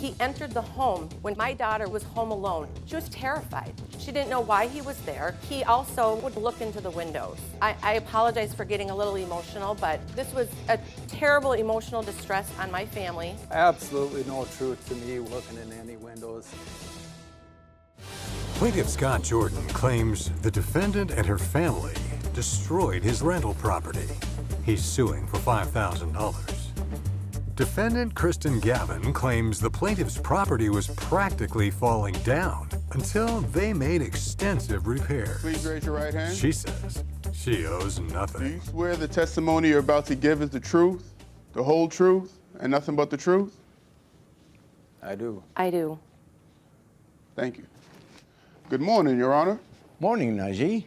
He entered the home when my daughter was home alone. She was terrified. She didn't know why he was there. He also would look into the windows. I apologize for getting a little emotional, but this was a terrible emotional distress on my family. Absolutely no truth to me looking in any windows. Plaintiff Scott Jordan claims the defendant and her family destroyed his rental property. He's suing for $5,000. Defendant Kristen Gavin claims the plaintiff's property was practically falling down until they made extensive repairs. Please raise your right hand. She says she owes nothing. Do you swear the testimony you're about to give is the truth, the whole truth, and nothing but the truth? I do. I do. Thank you. Good morning, Your Honor. Morning, Najee.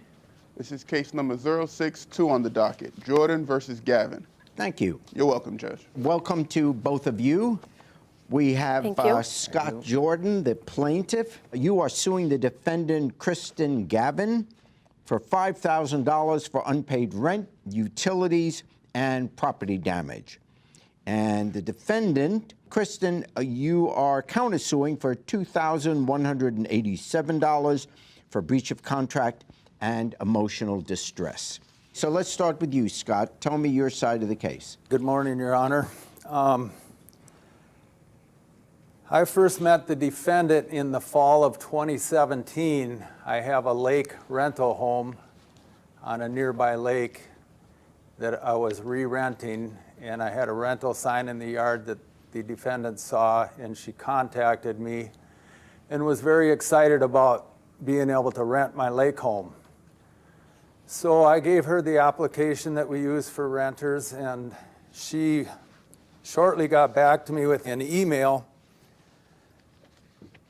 This is case number 062 on the docket, Jordan versus Gavin. Thank you. You're welcome, Judge. Welcome to both of you. We have Scott Jordan, the plaintiff. You are suing the defendant, Kristen Gavin, for $5,000 for unpaid rent, utilities, and property damage. And the defendant, Kristen, you are countersuing for $2,187 for breach of contract and emotional distress. So let's start with you, Scott. Tell me your side of the case. Good morning, Your Honor. I first met the defendant in the fall of 2017. I have a lake rental home on a nearby lake that I was re-renting, and I had a rental sign in the yard that the defendant saw, and she contacted me and was very excited about being able to rent my lake home. So I gave her the application that we use for renters, and she shortly got back to me with an email,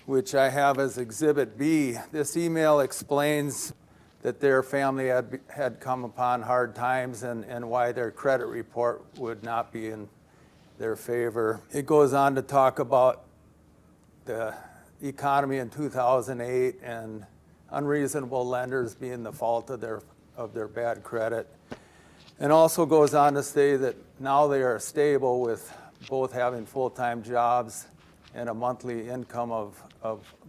which I have as Exhibit B. This email explains that their family had come upon hard times and why their credit report would not be in their favor. It goes on to talk about the economy in 2008 and unreasonable lenders being the fault of their bad credit. And also goes on to say that now they are stable with both having full-time jobs and a monthly income of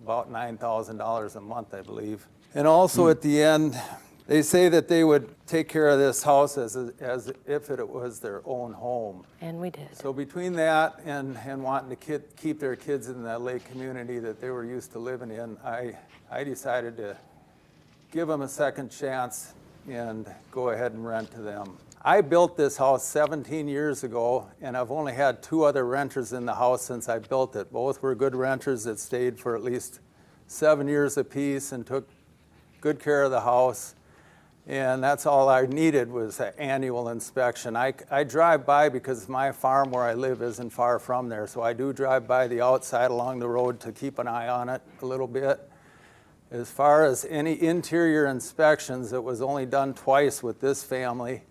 about $9,000 a month, I believe. And also at the end, they say that they would take care of this house as if it was their own home. And we did. So between that and wanting to keep their kids in that lake community that they were used to living in, I decided to give them a second chance and go ahead and rent to them. I built this house 17 years ago, and I've only had 2 other renters in the house since I built it. Both were good renters that stayed for at least 7 years apiece and took good care of the house. And that's all I needed was an annual inspection. I drive by because my farm where I live isn't far from there, so I do drive by the outside along the road to keep an eye on it a little bit. As far as any interior inspections, it was only done twice with this family,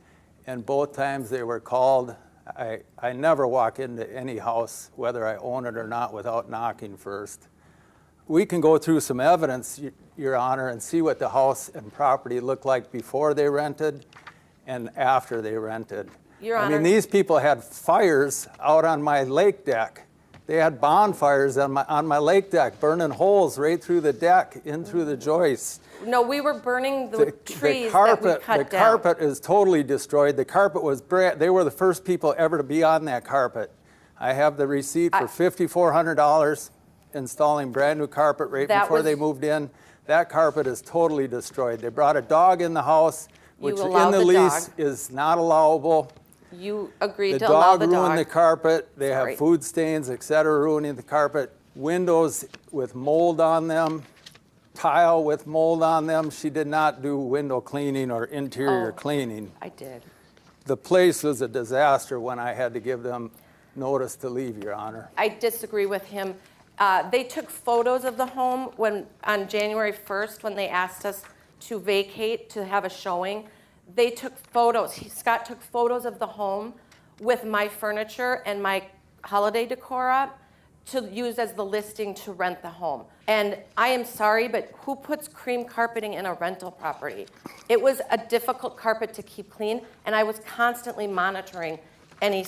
and both times they were called. I never walk into any house, whether I own it or not, without knocking first. We can go through some evidence, Your Honor, and see what the house and property looked like before they rented and after they rented. Your Honor. I mean, these people had fires out on my lake deck. They had bonfires on my lake deck, burning holes right through the deck, in through the joists. No, we were burning the trees carpet, that we cut the down. carpet is totally destroyed. The carpet was they were the first people ever to be on that carpet. I have the receipt for $5,400 installing brand new carpet right before they moved in. That carpet is totally destroyed. They brought a dog in the house, which in the lease is not allowable. You agreed to allow the dog. The dog ruined the carpet. They have food stains, etc., ruining the carpet. Windows with mold on them, tile with mold on them. She did not do window cleaning or interior cleaning. I did. The place was a disaster when I had to give them notice to leave, Your Honor. I disagree with him. They took photos of the home on January 1st when they asked us to vacate to have a showing. They took photos. Scott took photos of the home with my furniture and my holiday decor up to use as the listing to rent the home. And I am sorry, but who puts cream carpeting in a rental property? It was a difficult carpet to keep clean, and I was constantly monitoring any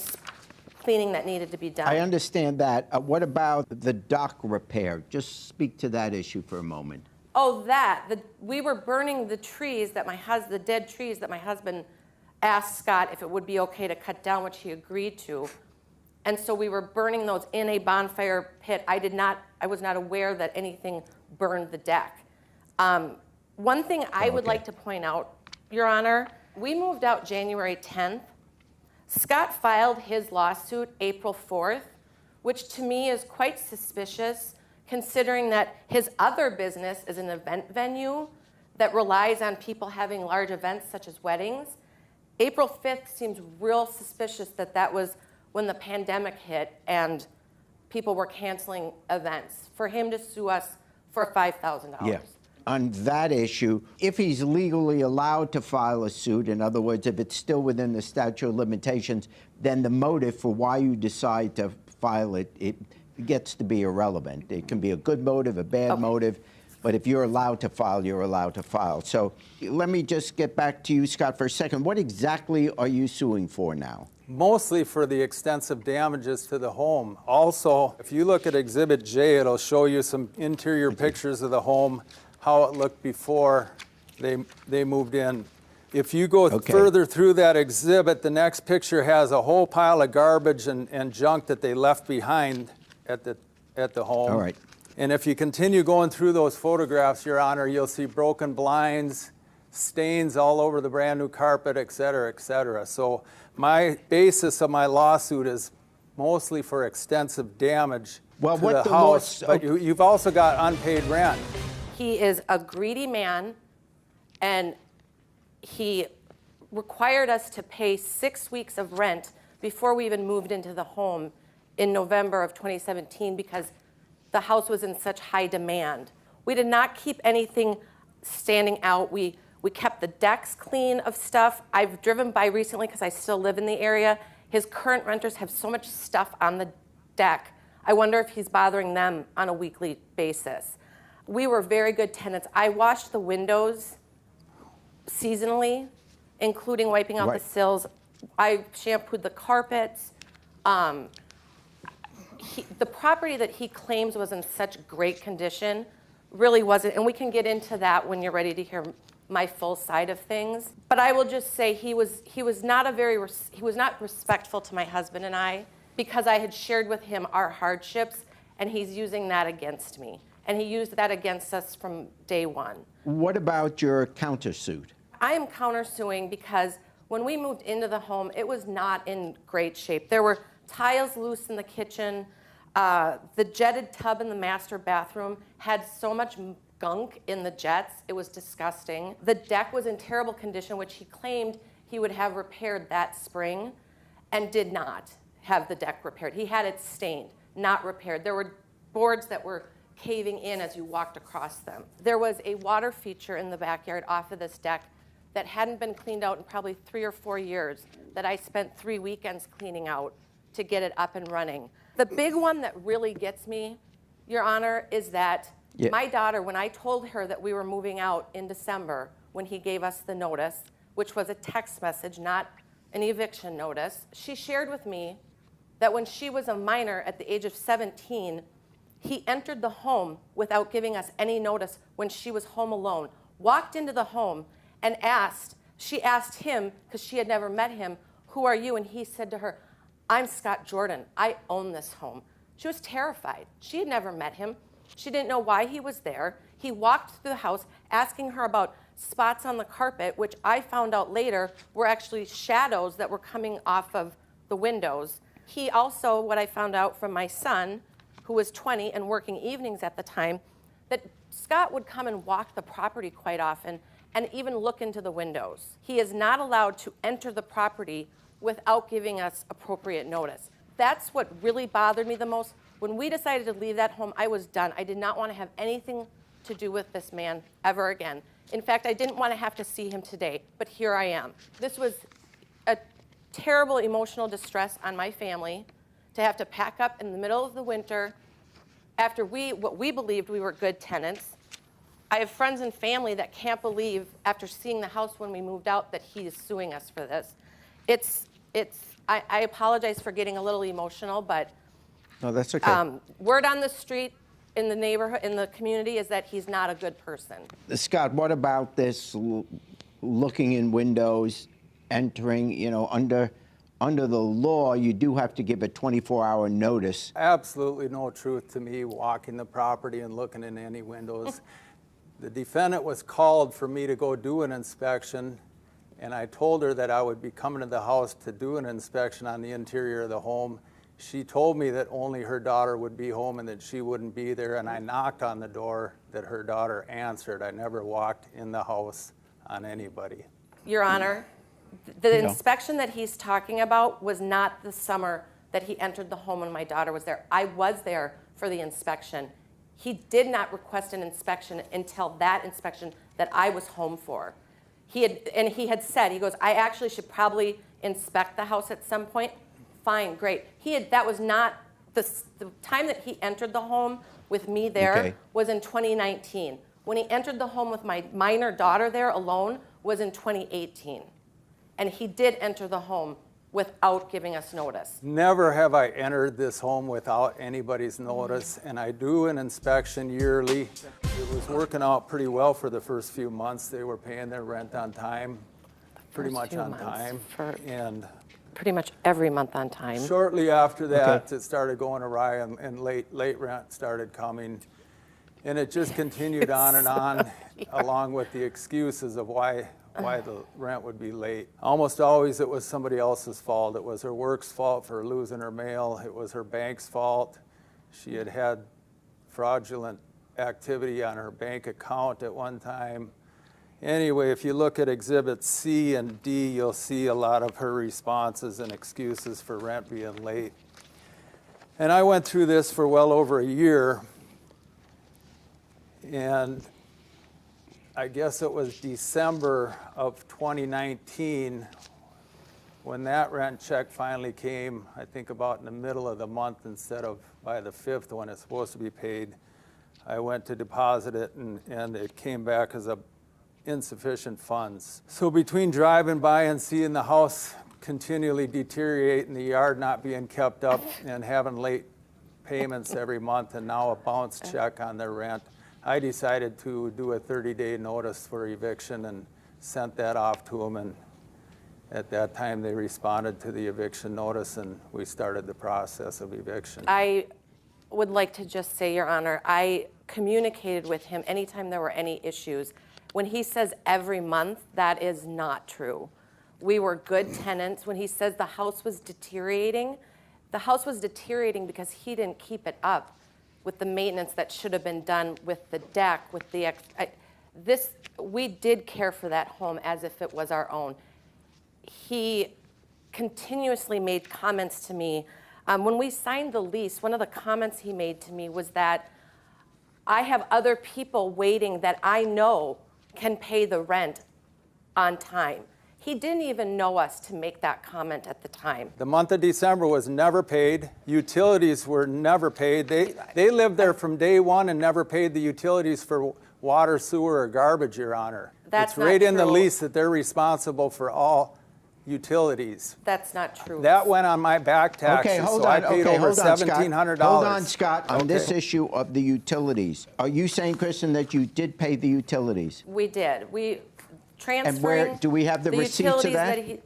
cleaning that needed to be done. I understand that. What about the dock repair? Just speak to that issue for a moment. Oh, we were burning the trees that the dead trees that my husband asked Scott if it would be okay to cut down, which he agreed to. And so we were burning those in a bonfire pit. I was not aware that anything burned the deck. One thing I would like to point out, Your Honor, we moved out January 10th. Scott filed his lawsuit April 4th, which to me is quite suspicious, considering that his other business is an event venue that relies on people having large events such as weddings. April 5th seems real suspicious that was when the pandemic hit and people were canceling events. For him to sue us for $5,000. Yeah. On that issue, if he's legally allowed to file a suit, in other words, if it's still within the statute of limitations, then the motive for why you decide to file it gets to be irrelevant. It can be a good motive, a bad motive, but if you're allowed to file, you're allowed to file. So let me just get back to you, Scott, for a second. What exactly are you suing for now? Mostly for the extensive damages to the home. Also, if you look at Exhibit J, it'll show you some interior pictures of the home, how it looked before they moved in. If you go further through that exhibit, the next picture has a whole pile of garbage and junk that they left behind at the home. All right. And if you continue going through those photographs, Your Honor, you'll see broken blinds, stains all over the brand new carpet, et cetera, et cetera. So my basis of my lawsuit is mostly for extensive damage to the house, but you've also got unpaid rent. He is a greedy man, and he required us to pay 6 weeks of rent before we even moved into the home in November of 2017 because the house was in such high demand. We did not keep anything standing out. We kept the decks clean of stuff. I've driven by recently because I still live in the area. His current renters have so much stuff on the deck. I wonder if he's bothering them on a weekly basis. We were very good tenants. I washed the windows seasonally, including wiping out the sills. I shampooed the carpets. The property that he claims was in such great condition really wasn't, and we can get into that when you're ready to hear my full side of things. But I will just say he was not respectful to my husband and I because I had shared with him our hardships, and he's using that against me. And he used that against us from day one. What about your countersuit? I am countersuing because when we moved into the home, it was not in great shape. There were tiles loose in the kitchen. The jetted tub in the master bathroom had so much gunk in the jets. It was disgusting. The deck was in terrible condition, which he claimed he would have repaired that spring and did not have the deck repaired. He had it stained, not repaired. There were boards that were caving in as you walked across them. There was a water feature in the backyard off of this deck that hadn't been cleaned out in probably 3 or 4 years that I spent 3 weekends cleaning out to get it up and running. The big one that really gets me, Your Honor, is that my daughter, when I told her that we were moving out in December, when he gave us the notice, which was a text message, not an eviction notice, she shared with me that when she was a minor at the age of 17, he entered the home without giving us any notice when she was home alone, walked into the home and she asked him, because she had never met him, "Who are you?" And he said to her, "I'm Scott Jordan. I own this home." She was terrified. She had never met him. She didn't know why he was there. He walked through the house asking her about spots on the carpet, which I found out later were actually shadows that were coming off of the windows. He also, what I found out from my son, who was 20 and working evenings at the time, that Scott would come and walk the property quite often and even look into the windows. He is not allowed to enter the property without giving us appropriate notice. That's what really bothered me the most. When we decided to leave that home, I was done. I did not want to have anything to do with this man ever again. In fact, I didn't want to have to see him today, but here I am. This was a terrible emotional distress on my family to have to pack up in the middle of the winter after what we believed we were good tenants. I have friends and family that can't believe, after seeing the house when we moved out, that he is suing us for this. It's I apologize for getting a little emotional, but No, that's okay. word on the street, in the neighborhood, in the community, is that he's not a good person. Scott, what about this looking in windows, entering, you know, under the law, you do have to give a 24-hour notice. Absolutely no truth to me walking the property and looking in any windows. The defendant was called for me to go do an inspection, and I told her that I would be coming to the house to do an inspection on the interior of the home. She told me that only her daughter would be home and that she wouldn't be there, and I knocked on the door that her daughter answered. I never walked in the house on anybody. Your Honor, the inspection that he's talking about was not the summer that he entered the home when my daughter was there. I was there for the inspection. He did not request an inspection until that inspection that I was home for. He had said, he goes, I actually should probably inspect the house at some point. Fine, great. That was not, the time that he entered the home with me there was in 2019. When he entered the home with my minor daughter there alone was in 2018. And he did enter the home without giving us notice. Never have I entered this home without anybody's notice, and I do an inspection yearly. It was working out pretty well for the first few months. They were paying their rent on time, pretty much on time. And pretty much every month on time. Shortly after that, it started going awry, and late rent started coming. And it just continued on and on, along with the excuses of why the rent would be late. Almost always it was somebody else's fault. It was her work's fault for losing her mail. It was her bank's fault. She had had fraudulent activity on her bank account at one time. Anyway, if you look at Exhibits C and D, you'll see a lot of her responses and excuses for rent being late. And I went through this for well over a year, and I guess it was December of 2019 when that rent check finally came, I think about in the middle of the month instead of by the 5th when it's supposed to be paid. I went to deposit it, and it came back as insufficient funds. So between driving by and seeing the house continually deteriorate and the yard not being kept up and having late payments every month and now a bounce check on their rent, I decided to do a 30-day notice for eviction and sent that off to them, and at that time they responded to the eviction notice and we started the process of eviction. I would like to just say, Your Honor, I communicated with him anytime there were any issues. When he says every month, that is not true. We were good tenants. When he says the house was deteriorating because he didn't keep it up with the maintenance that should have been done with the deck, with the we did care for that home as if it was our own. He continuously made comments to me. When we signed the lease, one of the comments he made to me was that I have other people waiting that I know can pay the rent on time. He didn't even know us to make that comment at the time. The month of December was never paid. Utilities were never paid. They lived there from day one and never paid the utilities for water, sewer, or garbage, Your Honor. That's it's right in the true. lease that they're responsible for all utilities. That's not true. That went on my back taxes, so I paid over $1,700. Hold on, Scott. On this issue of the utilities, are you saying, Kristen, that you did pay the utilities? We did. We transferring. And where do we have the receipts of that?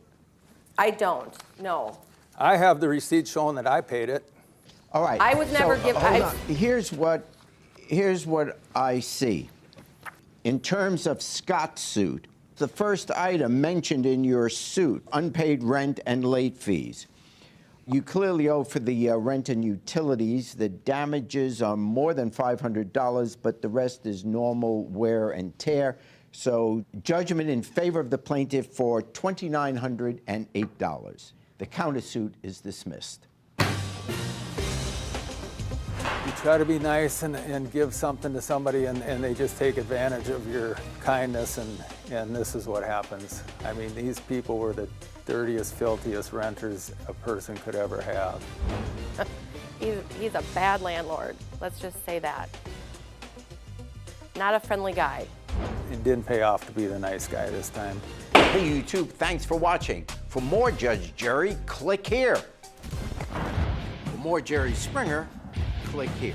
I don't. No. I have the receipt showing that I paid it. All right. I was never given. Hold on. Here's what I see. In terms of Scott's suit, the first item mentioned in your suit, unpaid rent and late fees. You clearly owe for the rent and utilities. The damages are more than $500, but the rest is normal wear and tear. So judgment in favor of the plaintiff for $2,908. The countersuit is dismissed. You try to be nice and give something to somebody, and they just take advantage of your kindness, and this is what happens. I mean, these people were the dirtiest, filthiest renters a person could ever have. He's a bad landlord. Let's just say that. Not a friendly guy. It didn't pay off to be the nice guy this time. Hey, YouTube, thanks for watching. For more Judge Jerry, click here. For more Jerry Springer, click here.